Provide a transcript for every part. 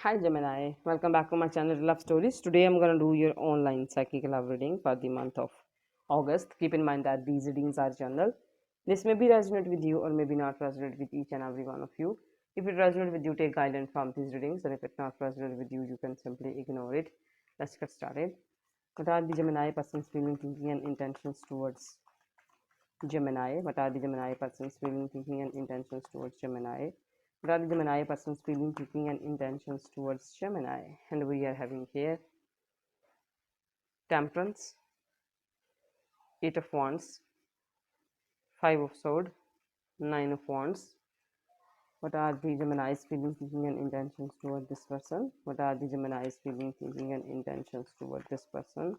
Hi Gemini, welcome back to my channel Love Stories. Today I'm gonna do your online psychic love reading for the month of August. Keep in mind that these readings are general. This may be resonate with you or maybe not resonate with each and every one of you. If it resonates with you, take guidance from these readings, and if it not resonate with you, you can simply ignore it. Let's get started. What are the Gemini person's feeling, thinking, and intentions towards Gemini? What are the Gemini person's feeling, thinking, and intentions towards Gemini? What are the Gemini person's feeling, thinking, and intentions towards Gemini? And we are having here Temperance, Eight of Wands, Five of Swords, Nine of Wands. What are the Gemini's feeling, thinking, and intentions toward this person? What are the Gemini's feeling, thinking, and intentions toward this person?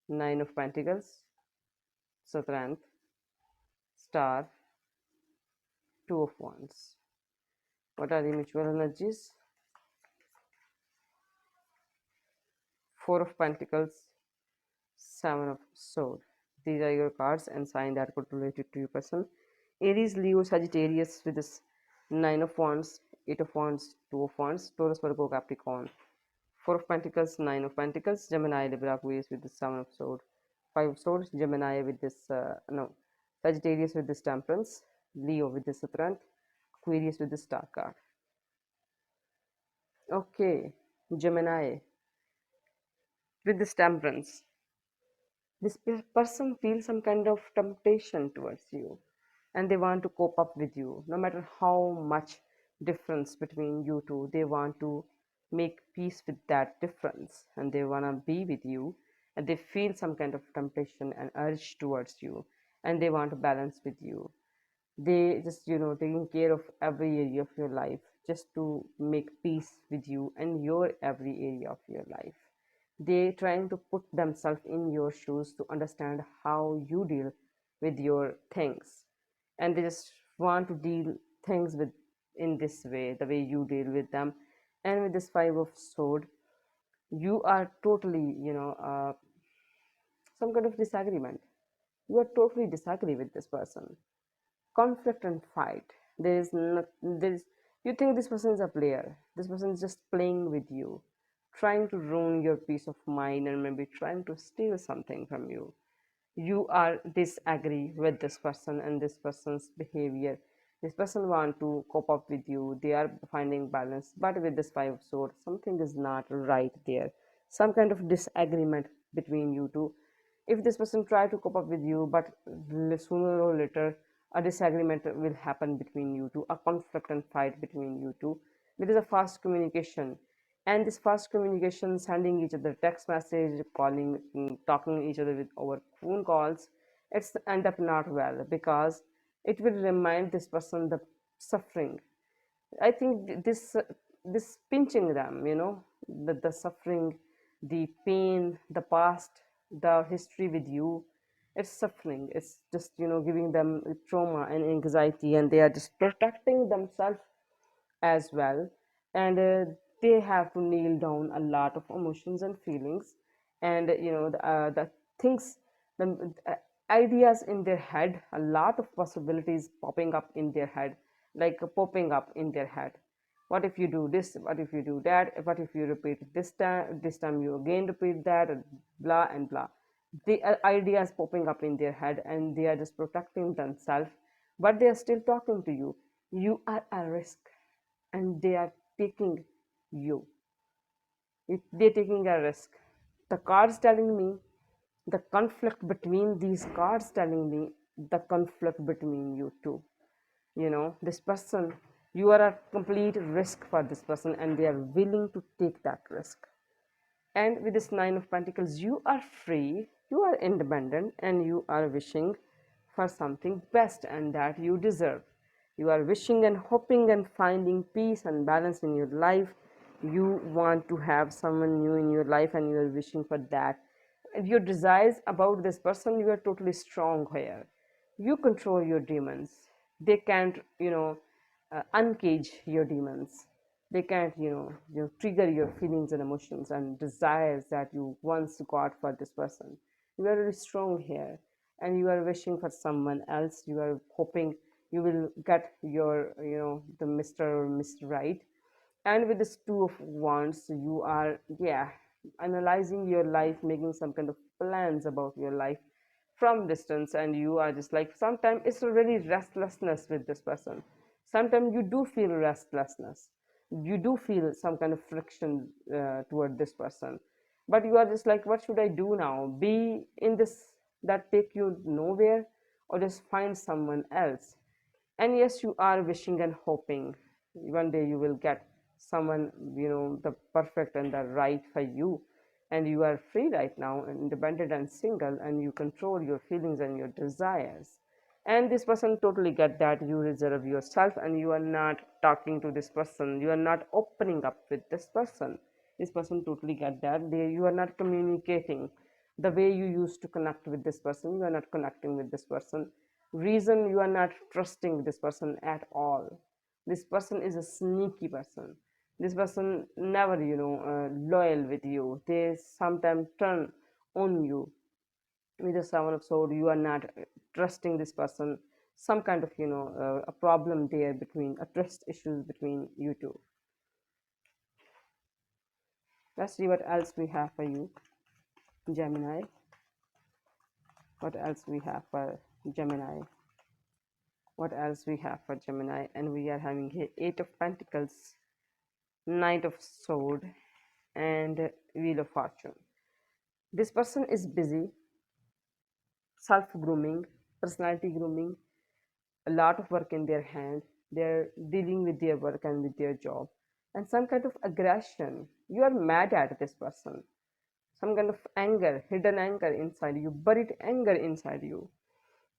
Nine of Pentacles, Strength, Star, Two of Wands. What are the mutual energies? Four of Pentacles, Seven of Swords. These are your cards and sign that could relate it to your person. Aries, Leo, Sagittarius with this Nine of Wands, Eight of Wands, Two of Wands, Taurus, Virgo, Capricorn. Four of Pentacles, Nine of Pentacles, Gemini, Libra, Aquarius with this Seven of Swords. Five of Swords, Gemini with this, no, Sagittarius with this Temperance, Leo with this Strength, Aquarius with this Star card. Okay, Gemini with this Temperance. This person feels some kind of temptation towards you and they want to cope up with you no matter how much difference between you two. They want to make peace with that difference and they want to be with you, and they feel some kind of temptation and urge towards you, and they want to balance with you. They just taking care of every area of your life just to make peace with you and your every area of your life. They trying to put themselves in your shoes to understand how you deal with your things, and they just want to deal things with in this way, the way you deal with them. And with this Five of Sword, you are totally some kind of disagreement. You are totally disagree with this person. Conflict and fight. There is not there is You think this person is a player. This person is just playing with you, trying to ruin your peace of mind and maybe trying to steal something from you. You are disagree with this person and this person's behavior. This person want to cope up with you. They are finding balance, but with this Five of Swords, something is not right there. Some kind of disagreement between you two. If this person try to cope up with you, but sooner or later a disagreement will happen between you two, a conflict and fight between you two. There is a fast communication, and this fast communication, sending each other text message, calling, talking each other with over phone calls, it's end up not well because it will remind this person the suffering. I think this pinching them, the suffering, the pain, the past, the history with you, it's suffering. It's just giving them trauma and anxiety, and they are just protecting themselves as well. And they have to nail down a lot of emotions and feelings, and the things, the ideas in their head, a lot of possibilities popping up in their head, like popping up in their head. What if you do this? What if you do that? What if you repeat this time you again repeat that, and blah and blah. The ideas popping up in their head, and they are just protecting themselves, but they are still talking to you. You are a risk, and they are taking you. They're taking a risk. The cards telling me the conflict between these cards telling me the conflict between you two. This person, you are a complete risk for this person, and they are willing to take that risk. And with this Nine of Pentacles, you are free, you are independent, and you are wishing for something best and that you deserve. You are wishing and hoping and finding peace and balance in your life. You want to have someone new in your life, and you are wishing for that. If your desires about this person, you are totally strong here. You control your demons. They can't, uncage your demons. They can't trigger your feelings and emotions and desires that you once got for this person. You are very strong here, and you are wishing for someone else. You are hoping you will get your the Mr. or Miss right, And with this two of wands, you are, yeah, analyzing your life, making some kind of plans about your life from distance, and you are just like, sometimes it's a really restlessness with this person. Sometimes you do feel restlessness, you do feel some kind of friction toward this person, but you are just like, what should I do now? Be in this that take you nowhere, or just find someone else. And yes, you are wishing and hoping one day you will get someone, the perfect and the right for you. And you are free right now, and independent and single, and you control your feelings and your desires. And this person totally get that you reserve yourself, and you are not talking to this person, you are not opening up with this person. This person totally get that you are not communicating the way you used to connect with this person. You are not connecting with this person. Reason, you are not trusting this person at all. This person is a sneaky person. This person never, loyal with you. They sometimes turn on you with the seven of sword. You are not trusting this person. Some kind of, a problem there between, a trust issues between you two. Let's see what else we have for you, Gemini. What else we have for Gemini? What else we have for Gemini? And we are having here Eight of Pentacles, Knight of Sword, and Wheel of Fortune. This person is busy, self grooming, personality grooming, a lot of work in their hand. They're dealing with their work and with their job, and some kind of aggression. You are mad at this person. Some kind of anger, hidden anger inside you, buried anger inside you.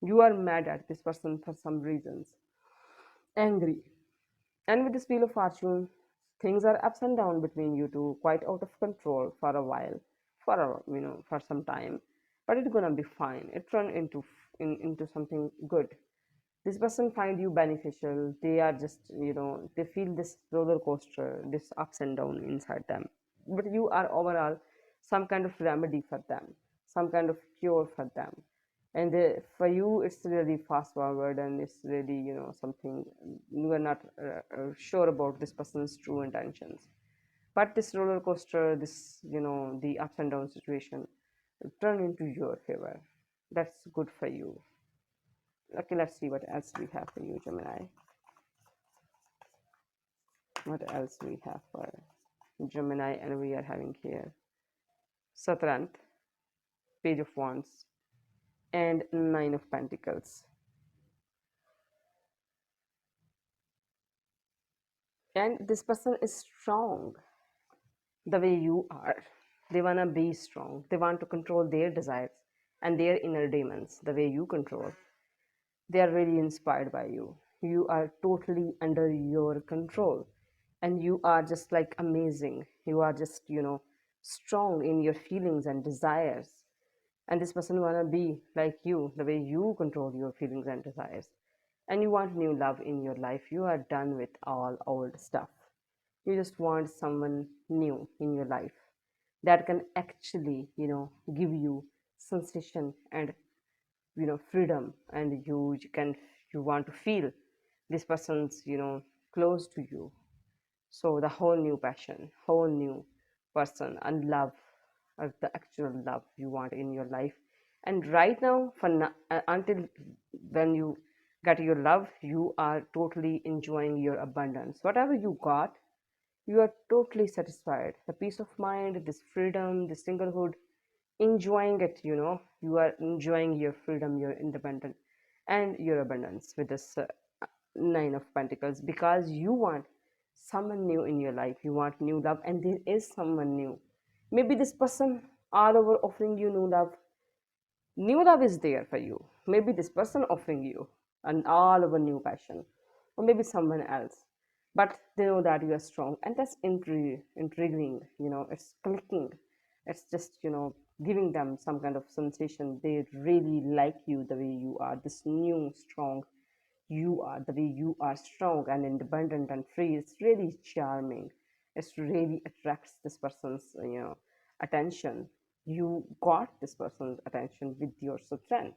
You are mad at this person for some reasons, angry. And with this Wheel of Fortune, things are ups and down between you two, quite out of control for a while, for some time. But it's gonna be fine. It turn into something good. This person find you beneficial. They are just, they feel this roller coaster, this ups and down inside them. But you are overall some kind of remedy for them, some kind of cure for them. And for you, it's really fast forward, and it's really, something you are not sure about this person's true intentions. But this roller coaster, this, the ups and downs situation, turn into your favor. That's good for you. Okay, let's see what else we have for you, Gemini. What else we have for Gemini? And we are having here Satranth, Page of Wands, and Nine of Pentacles. And this person is strong the way you are. They want to be strong. They want to control their desires and their inner demons the way you control. They are really inspired by you. You are totally under your control, and you are just like amazing. You are just, strong in your feelings and desires. And this person wanna be like you, the way you control your feelings and desires. And you want new love in your life. You are done with all old stuff. You just want someone new in your life that can actually, give you sensation and, freedom. And you want to feel this person's, close to you. So the whole new passion, whole new person and love, or the actual love you want in your life. And right now, until when you get your love, you are totally enjoying your abundance. Whatever you got, you are totally satisfied. The peace of mind, this freedom, this singlehood, enjoying it. You are enjoying your freedom, your independence, and your abundance with this Nine of Pentacles, because you want someone new in your life. You want new love, and there is someone new. Maybe this person all over offering you new love is there for you. Maybe this person offering you an all over new passion, or maybe someone else. But they know that you are strong, and that's intriguing. It's clicking. It's just, giving them some kind of sensation. They really like you the way you are. This new strong you are, the way you are strong and independent and free. It's really charming. It really attracts this person's, attention. You got this person's attention with your strength.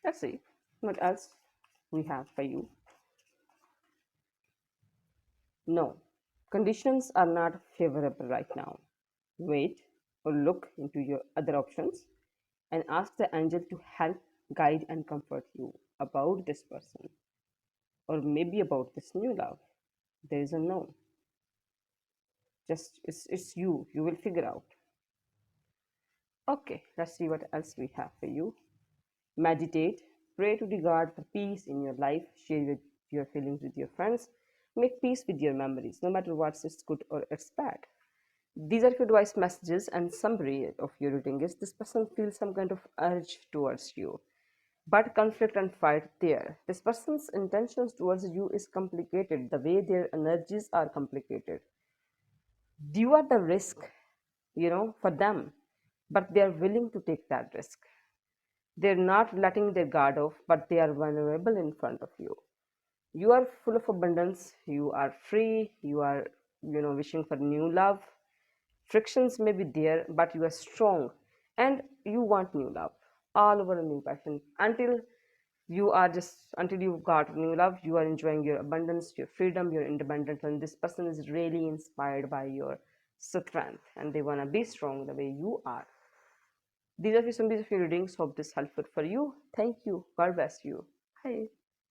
Let's see what else we have for you. No, conditions are not favorable right now. Wait or look into your other options and ask the angel to help, guide, and comfort you about this person or maybe about this new love. There is a no. Just it's you. You will figure out. Okay, let's see what else we have for you. Meditate, pray to the God for peace in your life, share your feelings with your friends, make peace with your memories, no matter what it's good or it's bad. These are your advice messages, and summary of your reading is this person feels some kind of urge towards you, but conflict and fight there. This person's intentions towards you is complicated. The way their energies are complicated. You are the risk, for them, but they are willing to take that risk. They're not letting their guard off, but they are vulnerable in front of you. You are full of abundance, you are free, you are, wishing for new love. Frictions may be there, but you are strong and you want new love, all over a new passion. Until you got new love, you are enjoying your abundance, your freedom, your independence, and this person is really inspired by your strength and they want to be strong the way you are. These are some of your readings. Hope this helpful for you. Thank you. God bless you. Bye.